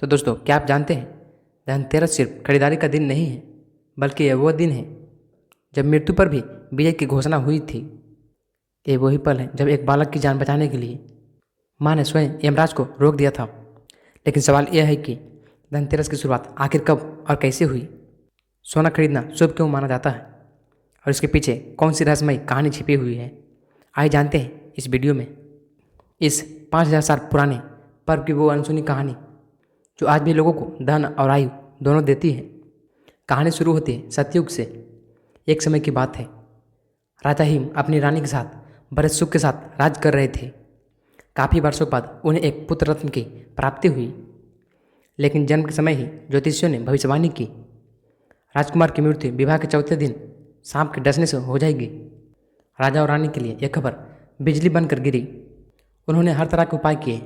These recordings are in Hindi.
तो दोस्तों, क्या आप जानते हैं धनतेरस सिर्फ खरीदारी का दिन नहीं है, बल्कि यह वो दिन है जब मृत्यु पर भी विजय की घोषणा हुई थी। ये वही पल है जब एक बालक की जान बचाने के लिए माँ ने स्वयं यमराज को रोक दिया था। लेकिन सवाल यह है कि धनतेरस की शुरुआत आखिर कब और कैसे हुई? सोना खरीदना शुभ क्यों माना जाता है और इसके पीछे कौन सी रहस्यमयी कहानी छिपी हुई है? आइए जानते हैं इस वीडियो में इस 5000 साल पुराने पर्व की वो अनसुनी कहानी जो आज भी लोगों को धन और आयु दोनों देती है। कहानी शुरू होती है सतयुग से। एक समय की बात है, राजा हिम अपनी रानी के साथ बड़े सुख के साथ राज कर रहे थे। काफ़ी वर्षों बाद उन्हें एक पुत्र रत्न की प्राप्ति हुई, लेकिन जन्म के समय ही ज्योतिषियों ने भविष्यवाणी की, राजकुमार की मृत्यु विवाह के चौथे दिन सांप के डसने से हो जाएगी। राजा और रानी के लिए यह खबर बिजली बनकर गिरी। उन्होंने हर तरह के उपाय किए,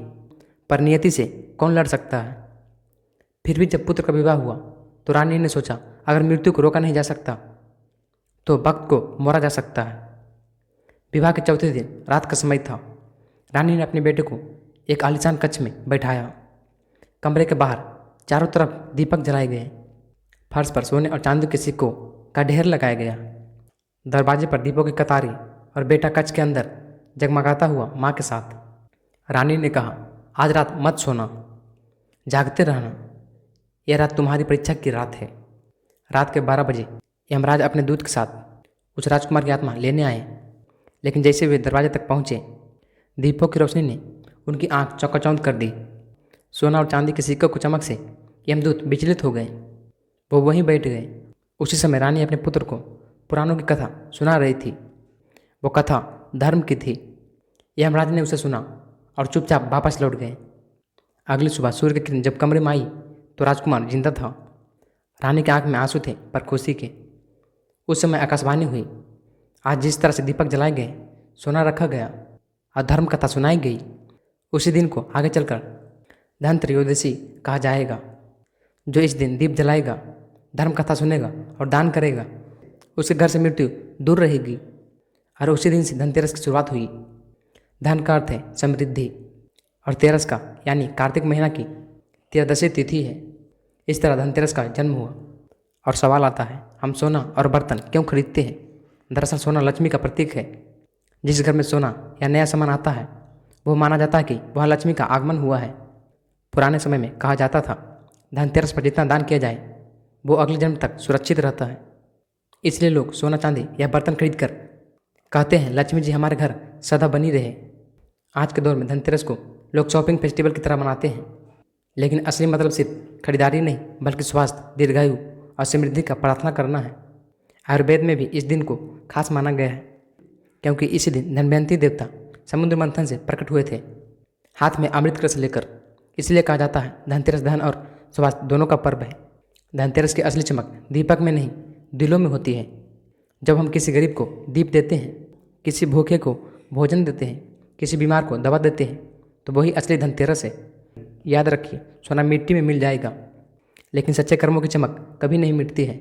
पर नियति से कौन लड़ सकता है। फिर भी जब पुत्र का विवाह हुआ तो रानी ने सोचा, अगर मृत्यु को रोका नहीं जा सकता तो वक्त को मोड़ा जा सकता है। विवाह के चौथे दिन रात का समय था। रानी ने अपने बेटे को एक आलीशान कक्ष में बैठाया। कमरे के बाहर चारों तरफ दीपक जलाए गए। फर्श पर सोने और चांदी के सिक्कों का ढेर लगाया गया। दरवाजे पर दीपों की कतारी और बेटा कक्ष के अंदर जगमगाता हुआ माँ के साथ। रानी ने कहा, आज रात मत सोना, जागते रहना। यह रात तुम्हारी परीक्षा की रात है। रात के 12 बजे यमराज अपने दूत के साथ उस राजकुमार की आत्मा लेने आए। लेकिन जैसे वे दरवाजे तक पहुँचे, दीपों की रोशनी ने उनकी आंख चौंकाचौंध कर दी। सोना और चांदी के सिक्कों की चमक से यमदूत विचलित हो गए। वो वहीं बैठ गए। उसी समय रानी अपने पुत्र को पुराणों की कथा सुना रही थी। वो कथा धर्म की थी। यमराज ने उसे सुना और चुपचाप वापस लौट गए। अगली सुबह सूर्य की किरण जब कमरे में आई तो राजकुमार जिंदा था। रानी के आंख में आंसू थे, पर खुशी के। उस समय आकाशवाणी हुई, आज जिस तरह से दीपक जलाए गए, सोना रखा गया और धर्म कथा सुनाई गई, उसी दिन को आगे चलकर धनत्रयोदशी कहा जाएगा। जो इस दिन दीप जलाएगा, धर्म कथा सुनेगा और दान करेगा, उसके घर से मृत्यु दूर रहेगी। और उसी दिन से धनतेरस की शुरुआत हुई। धन का अर्थ है समृद्धि और तेरस का यानी कार्तिक महीना की त्रयोदशी तिथि है। इस तरह धनतेरस का जन्म हुआ। और सवाल आता है, हम सोना और बर्तन क्यों खरीदते हैं? दरअसल सोना लक्ष्मी का प्रतीक है। जिस घर में सोना या नया सामान आता है, वो माना जाता है कि वहाँ लक्ष्मी का आगमन हुआ है। पुराने समय में कहा जाता था, धनतेरस पर जितना दान किया जाए वो अगले जन्म तक सुरक्षित रहता है। इसलिए लोग सोना चांदी या बर्तन खरीद कर कहते हैं, लक्ष्मी जी हमारे घर सदा बनी रहे। आज के दौर में धनतेरस को लोग शॉपिंग फेस्टिवल की तरह मनाते हैं, लेकिन असली मतलब सिर्फ खरीदारी नहीं, बल्कि स्वास्थ्य, दीर्घायु और समृद्धि का प्रार्थना करना है। आयुर्वेद में भी इस दिन को खास माना गया है, क्योंकि इसी दिन धनवंतरी देवता समुद्र मंथन से प्रकट हुए थे, हाथ में अमृत कलश लेकर। इसलिए कहा जाता है धनतेरस धन और स्वास्थ्य दोनों का पर्व है। धनतेरस की असली चमक दीपक में नहीं, दिलों में होती है। जब हम किसी गरीब को दीप देते हैं, किसी भूखे को भोजन देते हैं, किसी बीमार को दवा देते हैं, तो वही असली धनतेरस है। याद रखिए, सोना मिट्टी में मिल जाएगा, लेकिन सच्चे कर्मों की चमक कभी नहीं मिटती है।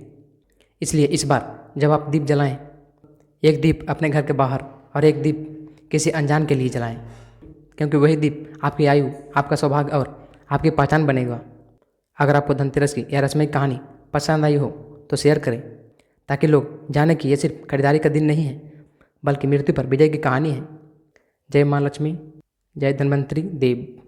इसलिए इस बार जब आप दीप जलाएं, एक दीप अपने घर के बाहर और एक दीप किसी अनजान के लिए जलाएं, क्योंकि वही दीप आपकी आयु, आपका सौभाग्य और आपकी पहचान बनेगा। अगर आपको धनतेरस की यह रस्मयी कहानी पसंद आई हो तो शेयर करें, ताकि लोग जानें कि यह सिर्फ खरीदारी का दिन नहीं है, बल्कि मृत्यु पर विजय की कहानी है। जय माँ लक्ष्मी, जय धन्वंतरी देव।